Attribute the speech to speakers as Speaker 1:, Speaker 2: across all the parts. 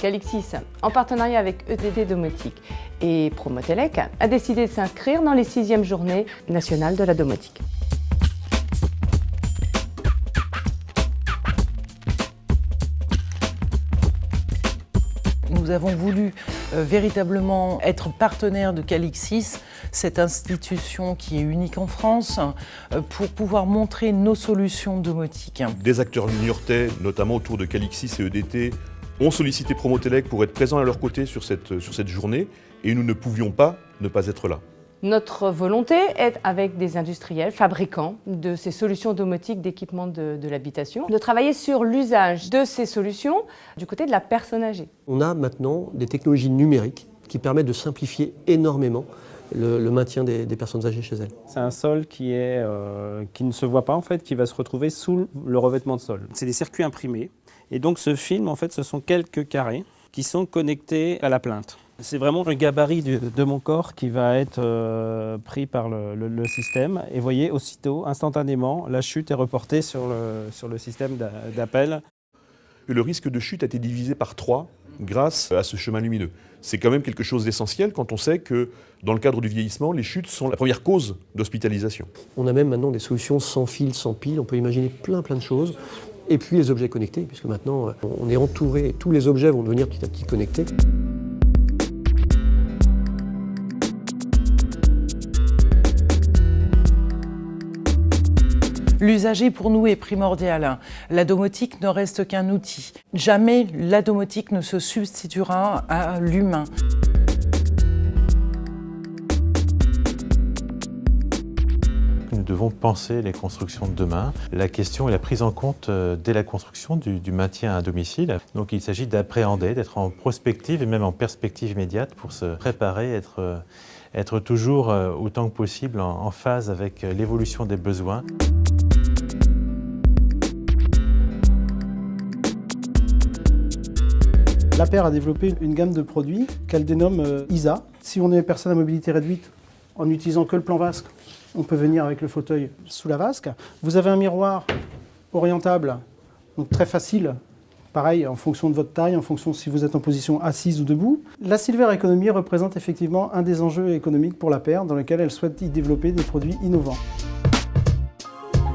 Speaker 1: Calixis, en partenariat avec EDD Domotique et Promotelec, a décidé de s'inscrire dans les 6e journées nationales de la domotique.
Speaker 2: Nous avons voulu véritablement être partenaire de Calixis, cette institution qui est unique en France, pour pouvoir montrer nos solutions domotiques.
Speaker 3: Des acteurs niortais, notamment autour de Calixis et EDT, ont sollicité Promotelec pour être présents à leur côté sur cette journée et nous ne pouvions pas ne pas être là.
Speaker 1: Notre volonté est, avec des industriels, fabricants de ces solutions domotiques d'équipement de l'habitation, de travailler sur l'usage de ces solutions du côté de la personne âgée.
Speaker 4: On a maintenant des technologies numériques qui permettent de simplifier énormément le maintien des personnes âgées chez elles.
Speaker 5: C'est un sol qui ne se voit pas, en fait, qui va se retrouver sous le revêtement de sol. C'est des circuits imprimés. Et donc ce film, en fait, ce sont quelques carrés qui sont connectés à la plinthe. C'est vraiment le gabarit de mon corps qui va être pris par le système. Et vous voyez, aussitôt, instantanément, la chute est reportée sur le système d'appel.
Speaker 3: Le risque de chute a été divisé par 3 grâce à ce chemin lumineux. C'est quand même quelque chose d'essentiel quand on sait que dans le cadre du vieillissement, les chutes sont la première cause d'hospitalisation.
Speaker 4: On a même maintenant des solutions sans fil, sans pile, on peut imaginer plein de choses. Et puis les objets connectés, puisque maintenant on est entouré, tous les objets vont devenir petit à petit connectés.
Speaker 2: L'usager pour nous est primordial. La domotique ne reste qu'un outil. Jamais la domotique ne se substituera à l'humain.
Speaker 6: Nous devons penser les constructions de demain. La question est la prise en compte dès la construction du maintien à domicile. Donc il s'agit d'appréhender, d'être en prospective et même en perspective immédiate pour se préparer, être toujours autant que possible en phase avec l'évolution des besoins.
Speaker 7: L'APER a développé une gamme de produits qu'elle dénomme ISA. Si on est personne à mobilité réduite, en n'utilisant que le plan vasque, on peut venir avec le fauteuil sous la vasque. Vous avez un miroir orientable, donc très facile, pareil en fonction de votre taille, en fonction si vous êtes en position assise ou debout. La Silver Economy représente effectivement un des enjeux économiques pour l'APER, dans lequel elle souhaite y développer des produits innovants.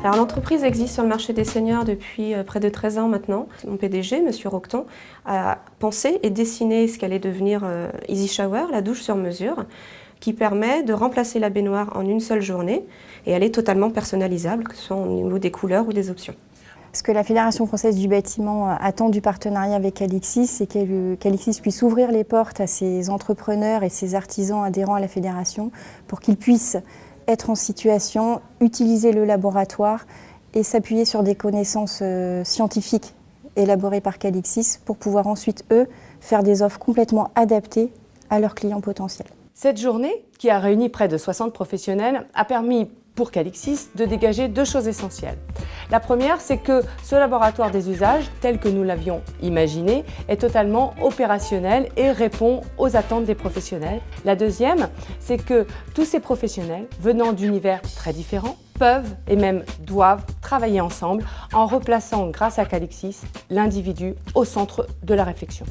Speaker 8: Alors l'entreprise existe sur le marché des seniors depuis près de 13 ans maintenant. Mon PDG, M. Rocton, a pensé et dessiné ce qu'allait devenir Easy Shower, la douche sur mesure, qui permet de remplacer la baignoire en une seule journée et elle est totalement personnalisable, que ce soit au niveau des couleurs ou des options.
Speaker 9: Ce que la Fédération française du bâtiment attend du partenariat avec Calixis, c'est que Calixis puisse ouvrir les portes à ses entrepreneurs et ses artisans adhérents à la fédération pour qu'ils puissent être en situation, utiliser le laboratoire et s'appuyer sur des connaissances scientifiques élaborées par Calixis pour pouvoir ensuite, eux, faire des offres complètement adaptées à leurs clients potentiels.
Speaker 1: Cette journée, qui a réuni près de 60 professionnels, a permis pour Calixis de dégager 2 choses essentielles. La première, c'est que ce laboratoire des usages, tel que nous l'avions imaginé, est totalement opérationnel et répond aux attentes des professionnels. La deuxième, c'est que tous ces professionnels, venant d'univers très différents, peuvent et même doivent travailler ensemble en replaçant, grâce à Calixis, l'individu au centre de la réflexion.